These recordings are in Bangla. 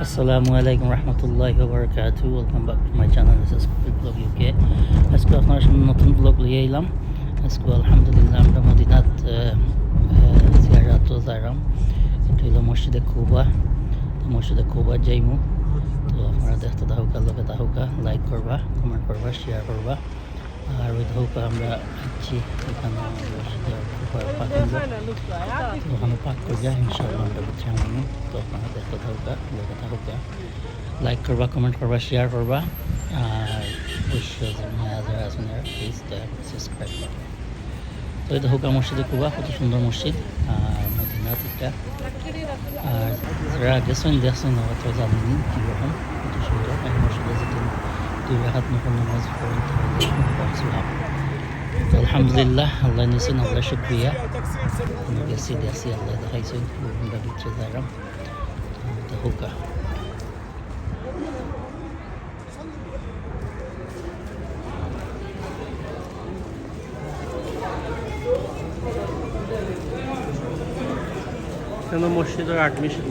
আসসালামু আলাইকুম রহমতুল্লাহি ওয়া বারাকাতুহু। Welcome back to my channel, this is Kapil blog UK. আজকে আপনার সামনে নতুন ব্লগ লিয়ে এলাম। আজকে আলহামদুলিল্লাহ আমরা মদিনাত জিয়ারাত যাইরাম। এটা হলো মসজিদে কুবা। তো মসজিদে কুবা যাইমু। তো আপনারা দেখতে থাকুকা, লগে থাকুকা, লাইক করবা, কমেন্ট করবা, শেয়ার করবা। আর ওই থাকুকা আমরা আছি এখানে মসজিদে কুবার পাকিং, তো ওখানে পাক করিয়া ইনশাআল্লাহ আমরা ভিতরে আনবো। তো আপনারা দেখতে থাকুকা, লগে থাকুকা, লাইক করবা, কমেন্ট করবা, শেয়ার করবা। আর অবশ্যই যারা আছেন প্লিজ সাবস্ক্রাইব করবা। তো এই দেখুকা মসজিদে কুবা, কত সুন্দর মসজিদ আর মদিনাত এটা। আর যারা গেছেন দেখছেন অত জানেনি কীরকম, কত সুন্দর। এই মসজিদে যদি 2 রাকাত নফল নামাজ পড়েন তাহলে তো আলহামদুলিল্লাহ, আল্লাহ নিয়েছেন, আল্লাহ শুক্রিয়া। গেছি দেখছি, আল্লাহ দেখাইছেন, আমরা ভিতরে যাইলাম। দেখুকা কেন মসজিদের অ্যাডমিশন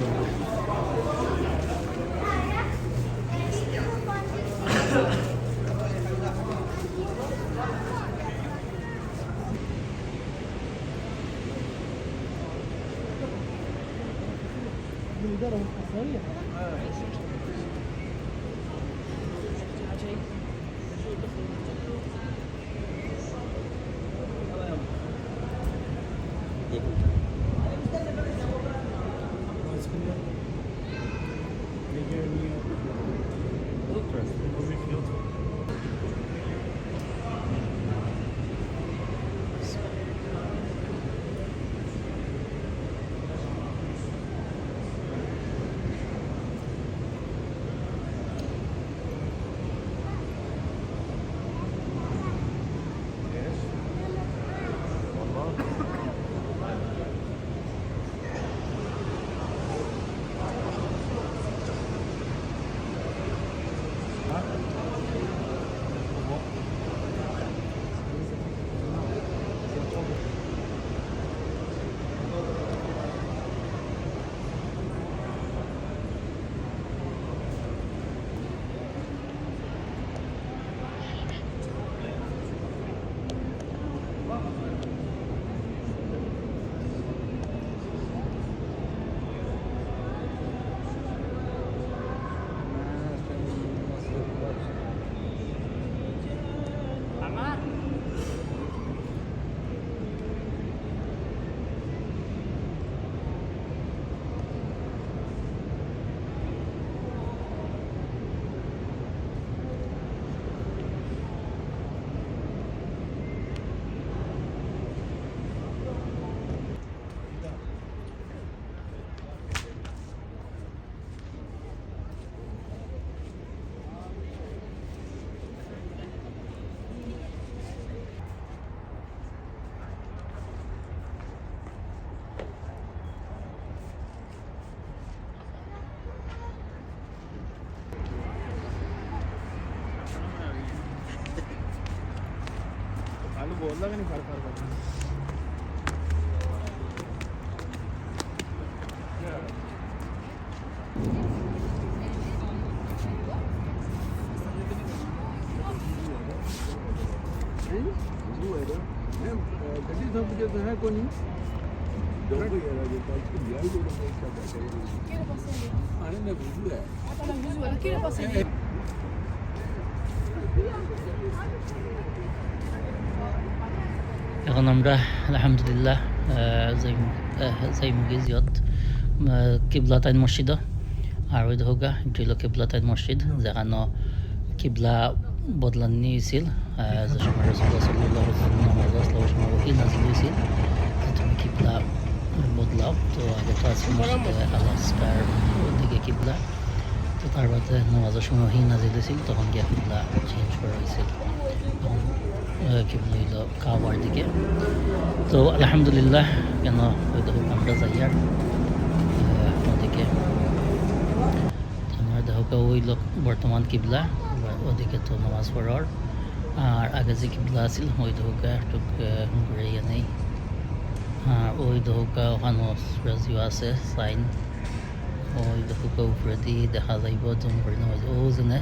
बोल रहा नहीं फर्क है कोनी এখন আমরা আলহামদুলিল্লাহ যাইমু গিজিয়ত কিবলাতাইন মসজিদ। আর ওই হোগা এটি হলো কিবলাতাইন মসজিদ, যেখানে কিবলা বদলান নিয়েছিল যে সময় রাসূলুল্লাহ সাল্লাল্লাহু আলাইহি ওয়াসাল্লাম ওহী নাযিল হয়েছিল যে তুমি কিবলা বদলাও। তো আগে তো আছে মসজিদে আল-আকসার ওদিকে কিবলা, তো তার বাদে নামাজের সময় ওহী নাযিল হয়েছিল, তখন গিয়ে কিবলা চেঞ্জ করা হয়েছিল, তখন কিবলা হইল কাবার দিকে। তো আলহামদুলিল্লাহ, কেন আমরা যাই আর ওদিকে আমার দেখো ওই লোক বর্তমান কিবলা, ওদিকে তো নামাজ পড়ার। আর আগে যে কিবলা আছিল ওই দেখো একটু ঘুরে নেই। আর ওই দৌকা ওখানে রাজিও আছে সাইন ওই দেখো উপরে দিয়ে দেখা যাইব জুম করে নেওয়া যায় ও জেনে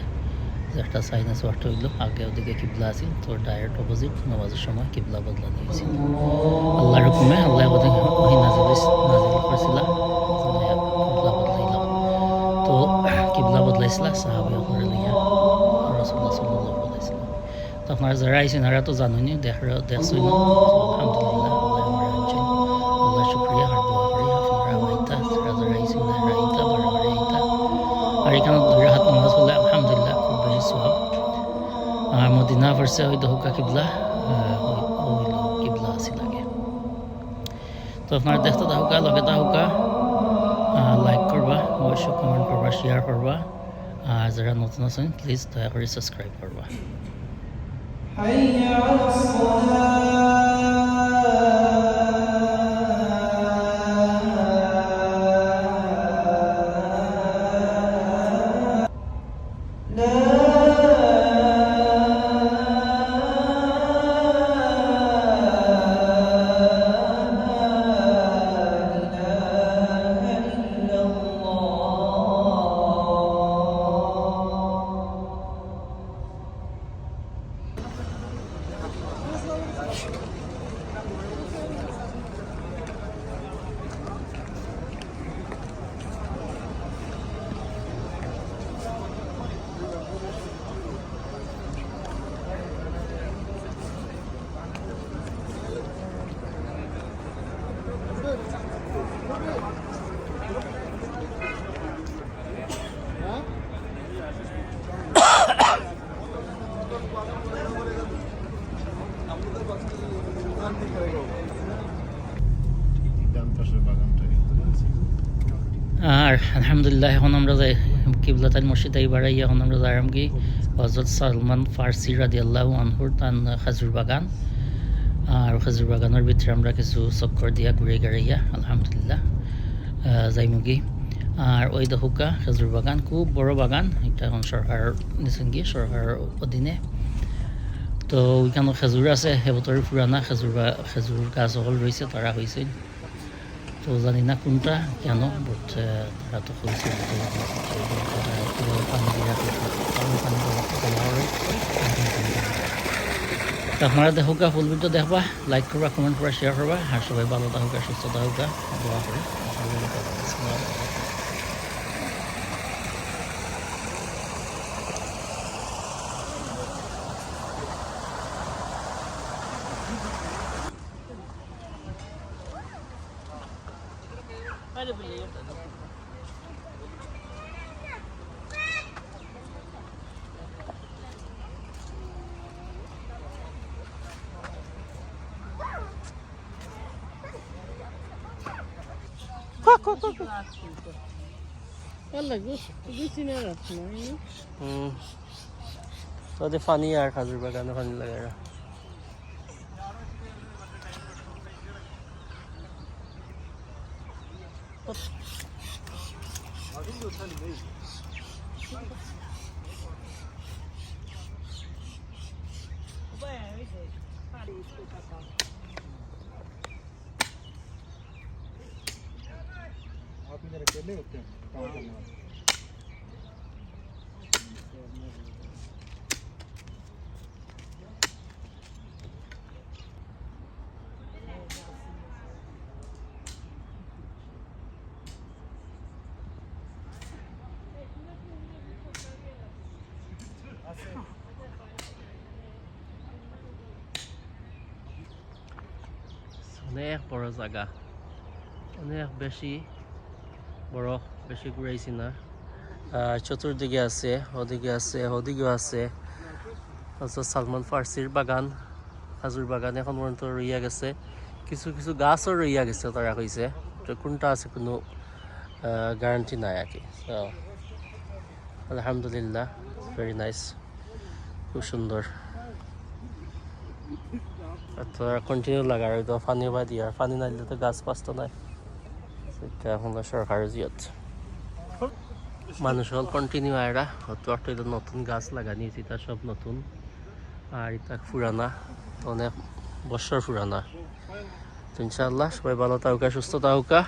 যে একটা সাইনাস ওয়ার্ট হইল আগে ওদিকে কিবলা আছিল তো ডাইরেক্ট অপোজিট নামাজের সময় কিবলা বদলা নিয়েছিল আল্লাহর হুকুমে আল্লাহ ওহি নাজিল করছিল কিবলা বদলাইলাম তো কিবলা বদলাইছিল সাহাবি করে লইয়া রসুল্লাহ সাল্লাল্লাহু আলাইহি ওয়াসাল্লাম তো আপনারা যারা আইছেন এরা তো জানেনি দেখছই না আলহামদুলিল্লাহ আল্লাহ আমার আনছেন আল্লাহ শুক্রিয়া আর দোয়া করি আপনারা আইতা যারা আইছেন না আইতা বারে আইতা আর এখানে দুই হাত নামাজ পড়লে আলহামদুলিল্লাহ খুব বেশি সওয়াব আর মদিনা ভার্সে হয়তো হুকা কিবলা হইল কিবলা আছিল লাগে তো আপনারা দেখতে থাকুকা লগে থাকুকা লাইক করবা অবশ্যই কমেন্ট করবা শেয়ার করবা আর যারা নতুন আছেন প্লিজ দয়া করে সাবস্ক্রাইব করবা حي على الصلاة لا إله إلا الله আর আলহামদুলিল্লাহ এখন আমরা যাই কিবলাতাইন মসজিদ এইবার এখন আমরা যাইলাম কি হজরত সালমান ফার্সি রাদিয়াল্লাহু আনহুর তান খাজুর বাগান আর খাজুর বাগানের ভিতরে আমরা কিছু চক্কর দিয়া ঘুরে গেড়াইয়া আলহামদুলিল্লাহ যাইমুগি আর ওই দহুকা খেজুর বাগান খুব বড় বাগান এটা এখন সরকার নিছেন গিয়ে সরকারের অধীনে তো ওইখানে খেজুর আছে এবছর পুরানা খেজুর গাছ সকল রয়েছে তারা হয়েছিল তো জানি না কোনটা কেন বাট তারা তো হয়েছে আপনারা দেখুকা ফুল ভিডিও দেখবা লাইক করবা কমেন্ট করবা শেয়ার করবা আর সবাই ভালো থাকুকা সুস্থ থাকুকা দোয়া করি তো পানি আর খাজুর বাগানে পানি লাগে অনেক বড় জায়গা অনেক বেশি বড় বেশি ঘুরাইছি না চতুর্দিকে আছে ওদিকেও আছে সালমান ফার্সির বাগান খাজুর বাগান এখন পর্যন্ত রইয়া গেছে কিছু কিছু গাছও রইয়া গেছে তারা কইছে তো কোনটা আছে কোনো গ্যারান্টি নাই আর কি আলহামদুলিল্লাহ ভেরি নাইস খুব সুন্দর তারা কন্টিনিউ লাগার তো পানি বা দিয়ে আর পানি নাইলে তো গাছ পাস্তা নাই সেটা এখন সরকারের জিয়ত মানুষ হল কন্টিনিউ আয়রা হয়তো একটা নতুন গাছ লাগানিয়েছি তা সব নতুন আর এটা পুরানা অনেক বছর পুরানা তো ইনশাআল্লাহ সবাই ভালো থাকুকা সুস্থ থাকুকা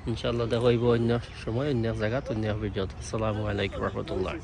ইনশাআল্লাহ দেখা হইব অন্য সময়, অন্য জায়গাত, অন্য ভিডিওত। আসসালামু আলাইকুম রহমতুল্লাহ।